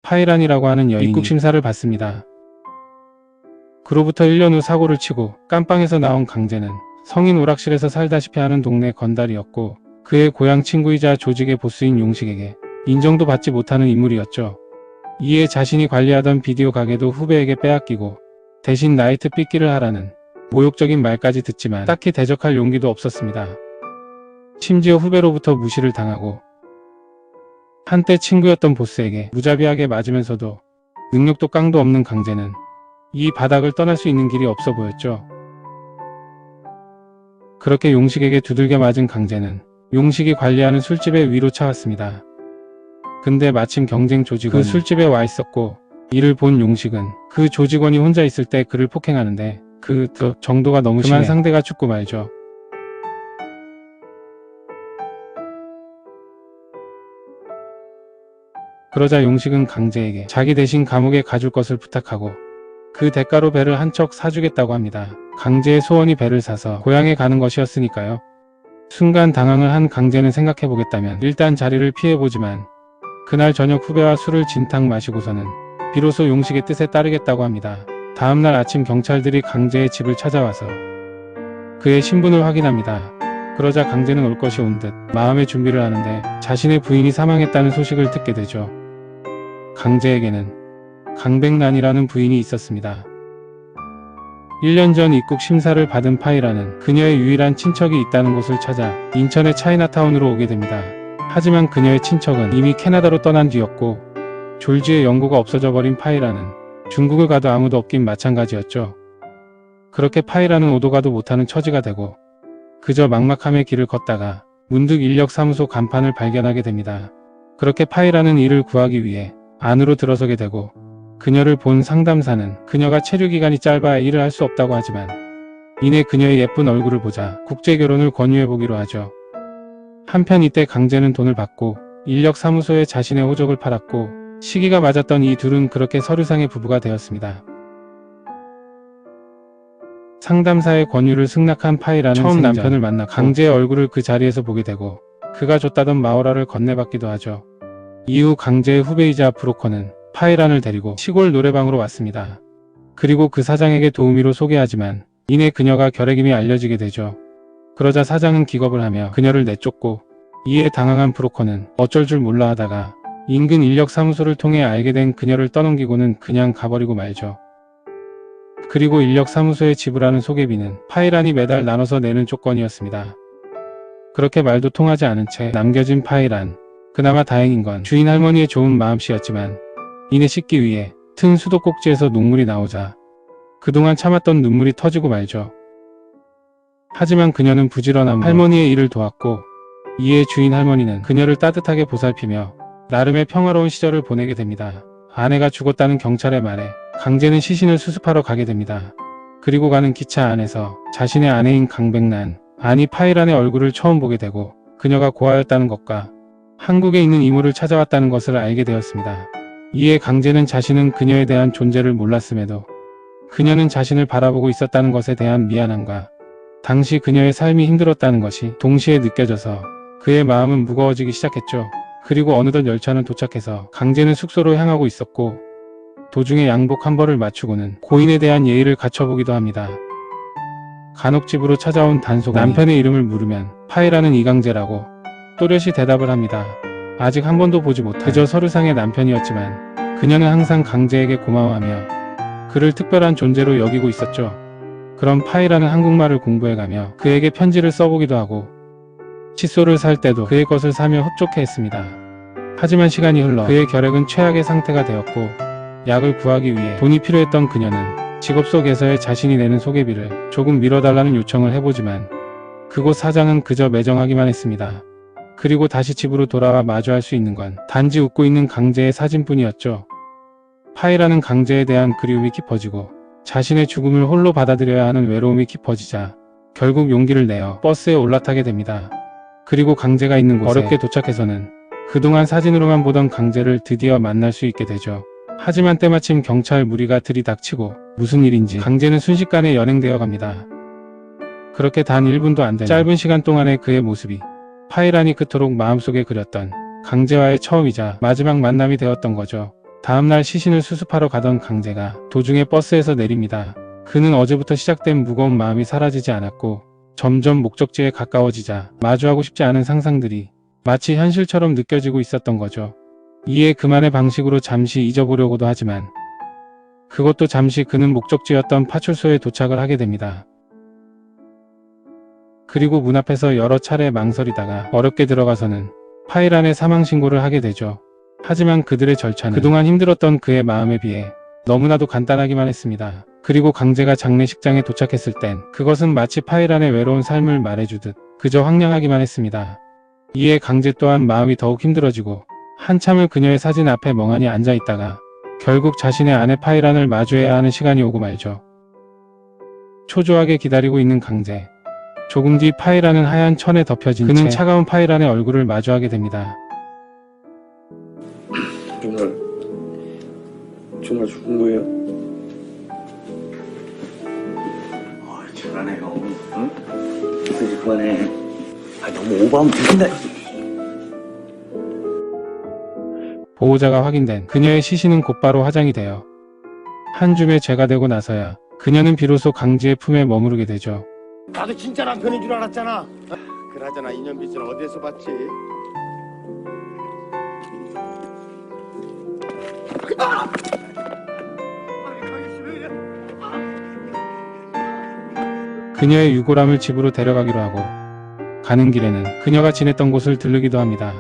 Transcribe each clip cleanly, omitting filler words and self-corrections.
파이란이라고 하는 여인이 입국 심사를 받습니다. 그로부터 1년 후 사고를 치고 깜빵에서 나온 강재는 성인 오락실에서 살다시피 하는 동네 건달이었고, 그의 고향 친구이자 조직의 보스인 용식에게 인정도 받지 못하는 인물이었죠. 이에 자신이 관리하던 비디오 가게도 후배에게 빼앗기고 대신 나이트 삐끼를 하라는 모욕적인 말까지 듣지만 딱히 대적할 용기도 없었습니다. 심지어 후배로부터 무시를 당하고 한때 친구였던 보스에게 무자비하게 맞으면서도 능력도 깡도 없는 강재는 이 바닥을 떠날 수 있는 길이 없어 보였죠. 그렇게 용식에게 두들겨 맞은 강재는 용식이 관리하는 술집에 위로 차왔습니다. 근데 마침 경쟁 조직원이 그 술집에 와 있었고, 이를 본 용식은 그 조직원이 혼자 있을 때 그를 폭행하는데 그 정도가 너무 심해 상대가 죽고 말죠. 그러자 용식은 강재에게 자기 대신 감옥에 가줄 것을 부탁하고 그 대가로 배를 한 척 사주겠다고 합니다. 강재의 소원이 배를 사서 고향에 가는 것이었으니까요. 순간 당황을 한 강재는 생각해보겠다면 일단 자리를 피해보지만 그날 저녁 후배와 술을 진탕 마시고서는 비로소 용식의 뜻에 따르겠다고 합니다. 다음날 아침 경찰들이 강재의 집을 찾아와서 그의 신분을 확인합니다. 그러자 강재는 올 것이 온 듯 마음의 준비를 하는데 자신의 부인이 사망했다는 소식을 듣게 되죠. 강재에게는 강백란이라는 부인이 있었습니다. 1년 전 입국 심사를 받은 파이라는 그녀의 유일한 친척이 있다는 곳을 찾아 인천의 차이나타운으로 오게 됩니다. 하지만 그녀의 친척은 이미 캐나다로 떠난 뒤였고, 졸지에 연고가 없어져 버린 파이라는 중국을 가도 아무도 없긴 마찬가지였죠. 그렇게 파이라는 오도 가도 못하는 처지가 되고 그저 막막함의 길을 걷다가 문득 인력사무소 간판을 발견하게 됩니다. 그렇게 파이라는 이를 구하기 위해 안으로 들어서게 되고, 그녀를 본 상담사는 그녀가 체류기간이 짧아야 일을 할 수 없다고 하지만 이내 그녀의 예쁜 얼굴을 보자 국제결혼을 권유해보기로 하죠. 한편 이때 강재는 돈을 받고 인력사무소에 자신의 호적을 팔았고, 시기가 맞았던 이 둘은 그렇게 서류상의 부부가 되었습니다. 상담사의 권유를 승낙한 파이라는 처음 남편을 만나 강재의 얼굴을 그 자리에서 보게 되고 그가 줬다던 마오라를 건네받기도 하죠. 이후 강재의 후배이자 브로커는 파이란을 데리고 시골 노래방으로 왔습니다. 그리고 그 사장에게 도우미로 소개하지만 이내 그녀가 결핵임이 알려지게 되죠. 그러자 사장은 기겁을 하며 그녀를 내쫓고, 이에 당황한 브로커는 어쩔 줄 몰라 하다가 인근 인력사무소를 통해 알게 된 그녀를 떠넘기고는 그냥 가버리고 말죠. 그리고 인력사무소에 지불하는 소개비는 파이란이 매달 나눠서 내는 조건이었습니다. 그렇게 말도 통하지 않은 채 남겨진 파이란. 그나마 다행인 건 주인 할머니의 좋은 마음씨였지만 이내 씻기 위해 튼 수도꼭지에서 눈물이 나오자 그동안 참았던 눈물이 터지고 말죠. 하지만 그녀는 부지런함으로 할머니의 일을 도왔고, 이에 주인 할머니는 그녀를 따뜻하게 보살피며 나름의 평화로운 시절을 보내게 됩니다. 아내가 죽었다는 경찰의 말에 강재는 시신을 수습하러 가게 됩니다. 그리고 가는 기차 안에서 자신의 아내인 강백란, 아니 파이란의 얼굴을 처음 보게 되고 그녀가 고아였다는 것과 한국에 있는 이모를 찾아왔다는 것을 알게 되었습니다. 이에 강재는 자신은 그녀에 대한 존재를 몰랐음에도 그녀는 자신을 바라보고 있었다는 것에 대한 미안함과 당시 그녀의 삶이 힘들었다는 것이 동시에 느껴져서 그의 마음은 무거워지기 시작했죠. 그리고 어느덧 열차는 도착해서 강재는 숙소로 향하고 있었고, 도중에 양복 한 벌을 맞추고는 고인에 대한 예의를 갖춰보기도 합니다. 간혹 집으로 찾아온 단속원이 남편의 이름을 물으면 파이라는 이강재라고 또렷이 대답을 합니다. 아직 한 번도 보지 못한 그저 서류상의 남편이었지만 그녀는 항상 강재에게 고마워하며 그를 특별한 존재로 여기고 있었죠. 그럼 파이라는 한국말을 공부해가며 그에게 편지를 써보기도 하고 칫솔을 살 때도 그의 것을 사며 흡족해 했습니다. 하지만 시간이 흘러 그의 결핵은 최악의 상태가 되었고, 약을 구하기 위해 돈이 필요했던 그녀는 직업 속에서의 자신이 내는 소개비를 조금 미뤄달라는 요청을 해보지만 그곳 사장은 그저 매정하기만 했습니다. 그리고 다시 집으로 돌아와 마주할 수 있는 건 단지 웃고 있는 강재의 사진뿐이었죠. 파이라는 강재에 대한 그리움이 깊어지고 자신의 죽음을 홀로 받아들여야 하는 외로움이 깊어지자 결국 용기를 내어 버스에 올라타게 됩니다. 그리고 강재가 있는 곳에 어렵게 도착해서는 그동안 사진으로만 보던 강재를 드디어 만날 수 있게 되죠. 하지만 때마침 경찰 무리가 들이닥치고 무슨 일인지 강재는 순식간에 연행되어 갑니다. 그렇게 단 1분도 안 되는 짧은 시간 동안의 그의 모습이 파이란이 그토록 마음속에 그렸던 강재와의 처음이자 마지막 만남이 되었던 거죠. 다음날 시신을 수습하러 가던 강재가 도중에 버스에서 내립니다. 그는 어제부터 시작된 무거운 마음이 사라지지 않았고 점점 목적지에 가까워지자 마주하고 싶지 않은 상상들이 마치 현실처럼 느껴지고 있었던 거죠. 이에 그만의 방식으로 잠시 잊어보려고도 하지만 그것도 잠시 그는 목적지였던 파출소에 도착을 하게 됩니다. 그리고 문 앞에서 여러 차례 망설이다가 어렵게 들어가서는 파일 안에 사망신고를 하게 되죠. 하지만 그들의 절차는 그동안 힘들었던 그의 마음에 비해 너무나도 간단하기만 했습니다. 그리고 강재가 장례식장에 도착했을 땐 그것은 마치 파일 안의 외로운 삶을 말해주듯 그저 황량하기만 했습니다. 이에 강재 또한 마음이 더욱 힘들어지고 한참을 그녀의 사진 앞에 멍하니 앉아있다가 결국 자신의 아내 파이란을 마주해야 하는 시간이 오고 말죠. 초조하게 기다리고 있는 강재. 조금 뒤 파이란은 하얀 천에 덮여진 그는 차가운 파이란의 얼굴을 마주하게 됩니다. 정말 죽은 거예요? 잘하네요. 응? 쓰지 그만해. 너무 오버하면 들킨다. 보호자가 확인된 그녀의 시신은 곧바로 화장이 되어 한 줌의 죄가 되고 나서야 그녀는 비로소 강재의 품에 머무르게 되죠. 나도 진짜 남편인 줄 알았잖아. 그나저나 인연빛은 어디에서 봤지? 그녀의 유골함을 집으로 데려가기로 하고 가는 길에는 그녀가 지냈던 곳을 들르기도 합니다.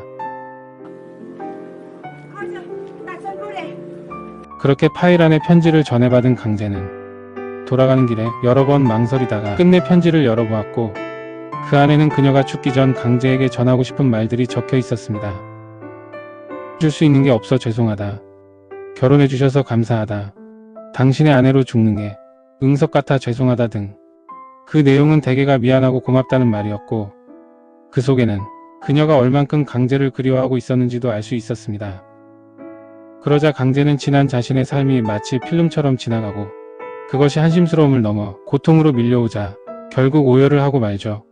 그렇게 파일 안에 편지를 전해받은 강재는 돌아가는 길에 여러 번 망설이다가 끝내 편지를 열어보았고 그 안에는 그녀가 죽기 전 강재에게 전하고 싶은 말들이 적혀 있었습니다. 줄 수 있는 게 없어 죄송하다. 결혼해주셔서 감사하다. 당신의 아내로 죽는 게 응석 같아 죄송하다 등 그 내용은 대개가 미안하고 고맙다는 말이었고 그 속에는 그녀가 얼만큼 강재를 그리워하고 있었는지도 알 수 있었습니다. 그러자 강재는 지난 자신의 삶이 마치 필름처럼 지나가고 그것이 한심스러움을 넘어 고통으로 밀려오자 결국 오열을 하고 말죠.